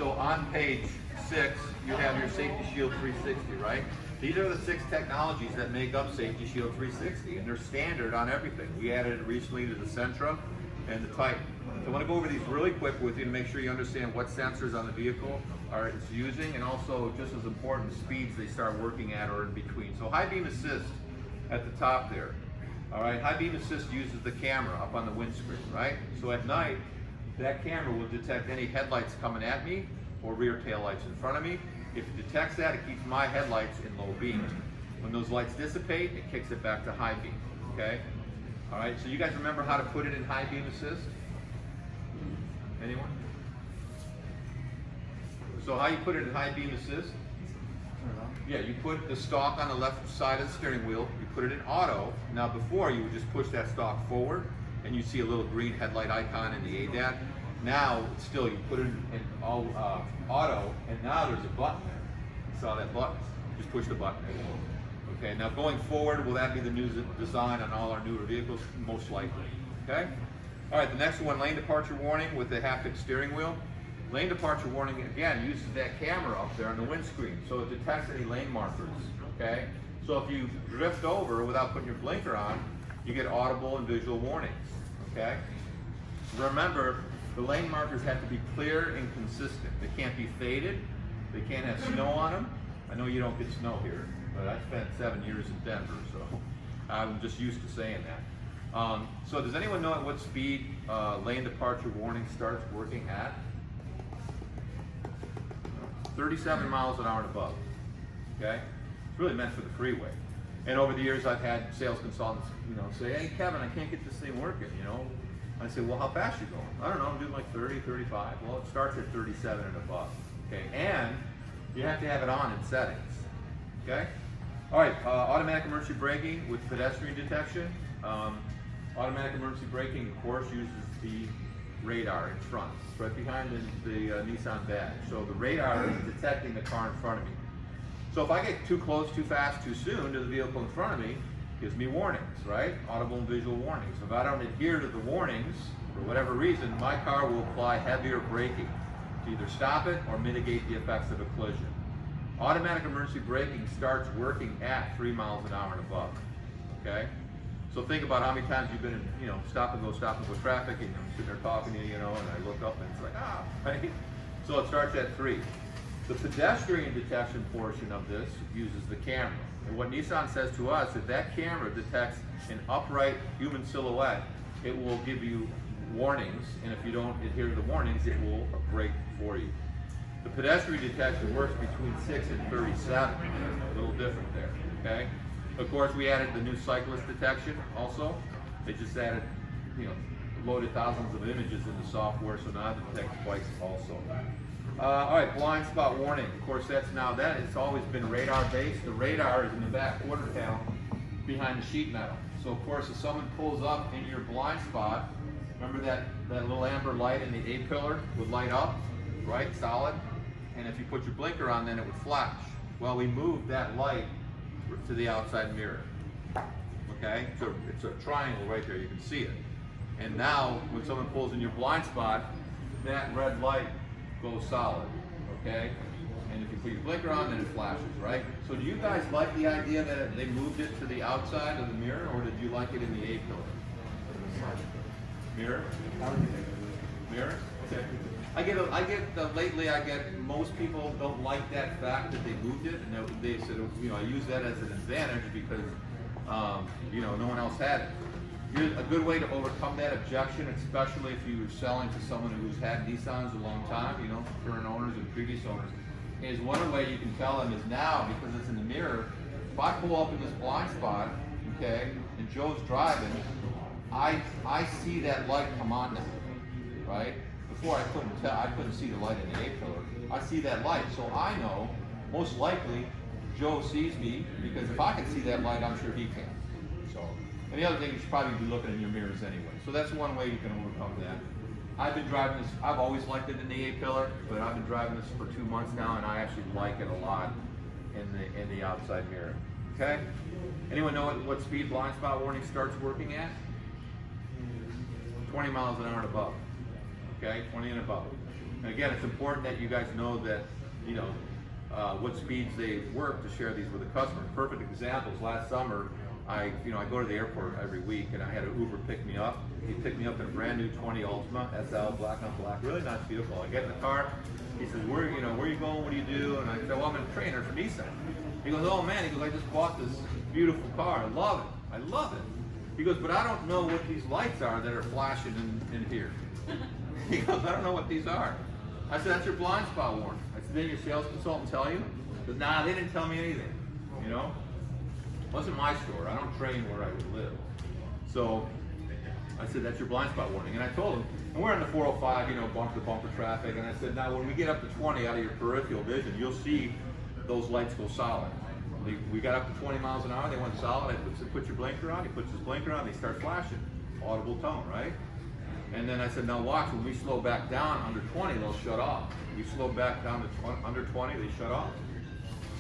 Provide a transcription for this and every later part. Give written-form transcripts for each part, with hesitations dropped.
so on page 6, you have your Safety Shield 360, right? These are the 6 technologies that make up Safety Shield 360, and they're standard on everything. We added it recently to the Sentra and the Titan. So I want to go over these really quick with you to make sure you understand what sensors on the vehicle it's using, and also, just as important, speeds they start working at or in between. So high beam assist at the top there. All right, high beam assist uses the camera up on the windscreen, right? So at night, that camera will detect any headlights coming at me or rear tail lights in front of me. If it detects that, it keeps my headlights in low beam. When those lights dissipate, it kicks it back to high beam, okay? All right, so you guys remember how to put it in high beam assist? Anyone? So how you put it in high beam assist? Yeah, you put the stalk on the left side of the steering wheel, you put it in auto. Now before, you would just push that stalk forward and you see a little green headlight icon in the ADAT. Now, still, you put it in auto, and now there's a button there. You saw that button? Just push the button. Okay, now going forward, will that be the new design on all our newer vehicles? Most likely, okay? All right, the next one, lane departure warning with the haptic steering wheel. Lane departure warning, again, uses that camera up there on the windscreen, so it detects any lane markers, okay? So if you drift over without putting your blinker on, you get audible and visual warnings, okay? Remember, the lane markers have to be clear and consistent. They can't be faded. They can't have snow on them. I know you don't get snow here, but I spent 7 years in Denver, so I'm just used to saying that. So does anyone know at what speed lane departure warning starts working at? 37 miles an hour and above, okay? It's really meant for the freeway. And over the years, I've had sales consultants, say, hey, Kevin, I can't get this thing working, I say, well, how fast are you going? I don't know, I'm doing like 30, 35. Well, it starts at 37 and above, okay? And you have to have it on in settings, okay? All right, automatic emergency braking with pedestrian detection. Automatic emergency braking, of course, uses the radar in front. It's right behind the Nissan badge. So the radar is detecting the car in front of me. So if I get too close, too fast, too soon to the vehicle in front of me, it gives me warnings, right? Audible and visual warnings. If I don't adhere to the warnings, for whatever reason, my car will apply heavier braking to either stop it or mitigate the effects of a collision. Automatic emergency braking starts working at 3 miles an hour and above, okay? So think about how many times you've been in, stop and go traffic, and I'm sitting there talking to you, and I look up and it's like, right? So it starts at 3. The pedestrian detection portion of this uses the camera. And what Nissan says to us, if that camera detects an upright human silhouette, it will give you warnings, and if you don't adhere to the warnings, it will brake for you. The pedestrian detection works between 6 and 37, a little different there, okay? Of course, we added the new cyclist detection also. They just added, loaded thousands of images in the software, so now it detects bikes also. All right, blind spot warning. Of course, it's always been radar based. The radar is in the back quarter panel behind the sheet metal. So of course, if someone pulls up in your blind spot, remember that little amber light in the A-pillar would light up, right, solid? And if you put your blinker on, then it would flash. Well, we moved that light to the outside mirror, okay? So it's a triangle right there, you can see it. And now, when someone pulls in your blind spot, that red light goes solid, okay? And if you put your blinker on, then it flashes, right? So do you guys like the idea that they moved it to the outside of the mirror, or did you like it in the A-pillar? Mirror? Mirror? Okay. Lately most people don't like that fact that they moved it, and they said, I use that as an advantage because, no one else had it. A good way to overcome that objection, especially if you're selling to someone who's had Nissans a long time, current owners and previous owners, is one way you can tell them is now, because it's in the mirror, if I pull up in this blind spot, okay, and Joe's driving, I see that light come on now, right? Before I couldn't see the light in the A-pillar. I see that light, so I know, most likely, Joe sees me, because if I can see that light, I'm sure he can. So, and the other thing, you should probably be looking in your mirrors anyway. So that's one way you can overcome that. I've been driving this, I've always liked it in the A-pillar, but I've been driving this for 2 months now, and I actually like it a lot in the outside mirror. Okay? Anyone know what speed blind spot warning starts working at? 20 miles an hour and above. Okay, 20 and above. And again, it's important that you guys know that, you know, what speeds they work to share these with the customer. Perfect examples, last summer, I go to the airport every week and I had an Uber pick me up. He picked me up in a brand new 20 Ultima SL, black on black, really nice vehicle. I get in the car, he says, where are you going, what do you do? And I said, well, I'm a trainer for Nissan. He goes, oh man, he goes, I just bought this beautiful car, I love it. He goes, but I don't know what these lights are that are flashing in here. He goes, I don't know what these are. I said, that's your blind spot warning. I said, didn't your sales consultant tell you? He goes, nah, they didn't tell me anything, you know? It wasn't my store, I don't train where I would live. So I said, that's your blind spot warning. And I told him, and we're on the 405, you know, bumper to bumper traffic, and I said, now when we get up to 20 out of your peripheral vision, you'll see those lights go solid. We got up to 20 miles an hour, they went solid. I said, put your blinker on, he puts his blinker on, they start flashing. Audible tone, right? And then I said, now watch, when we slow back down under 20, they'll shut off. We slow back down to under 20, they shut off.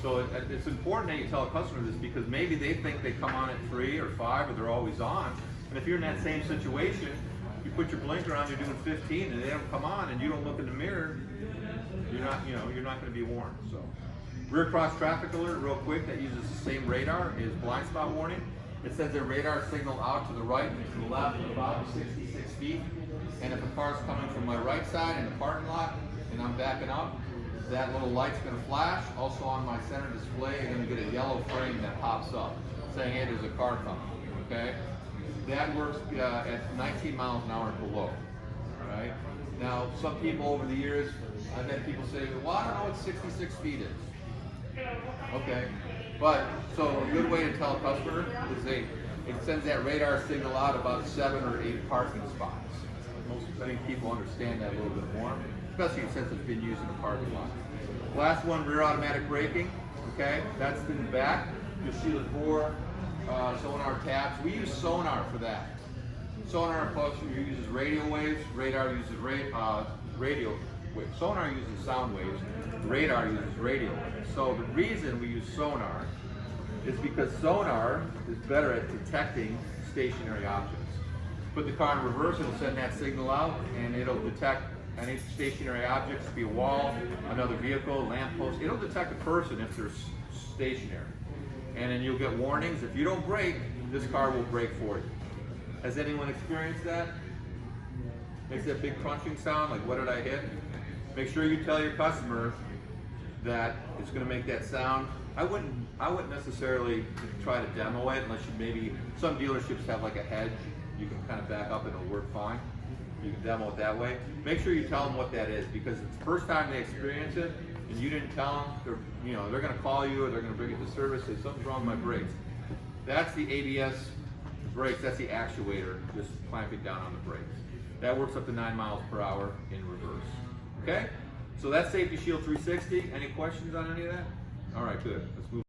So it's important that you tell a customer this, because maybe they think they come on at 3 or 5 or they're always on. And if you're in that same situation, you put your blinker on, you're doing 15 and they don't come on and you don't look in the mirror, you're not going to be warned. So rear cross traffic alert, real quick, that uses the same radar, is blind spot warning. It sends a radar signal out to the right and to the left at about 66 feet. And if a car's coming from my right side in the parking lot and I'm backing up, that little light's going to flash. Also on my center display, you're going to get a yellow frame that pops up saying, hey, there's a car coming, okay? That works at 19 miles an hour and below, all right? Now, some people over the years, I've had people say, well, I don't know what 66 feet is. Okay, but, so a good way to tell a customer is it sends that radar signal out about 7 or 8 parking spots. I think people understand that a little bit more, especially since it's been used in the parking lot. Last one, rear automatic braking, okay? That's in the back. You'll see the 4 sonar tabs. We use sonar for that. Sonar uses radio waves, radar uses radio waves. Sonar uses sound waves, radar uses radio waves. So the reason we use sonar is because sonar is better at detecting stationary objects. Put the car in reverse, it'll send that signal out and it'll detect any stationary objects, be a wall, another vehicle, lamppost. It'll detect a person if they're stationary. And then you'll get warnings. If you don't brake, this car will brake for you. Has anyone experienced that? Makes that big crunching sound, like what did I hit? Make sure you tell your customer that it's going to make that sound. I wouldn't necessarily try to demo it unless you maybe, some dealerships have like a hedge. You can kind of back up and it'll work fine. You can demo it that way. Make sure you tell them what that is, because it's the first time they experience it and you didn't tell them, they're going to call you or they're going to bring it to service, say something's wrong with my brakes. That's the ABS brakes, that's the actuator just clamping down on the brakes. That works up to 9 miles per hour in reverse. Okay? So that's Safety Shield 360. Any questions on any of that? All right, good. Let's move.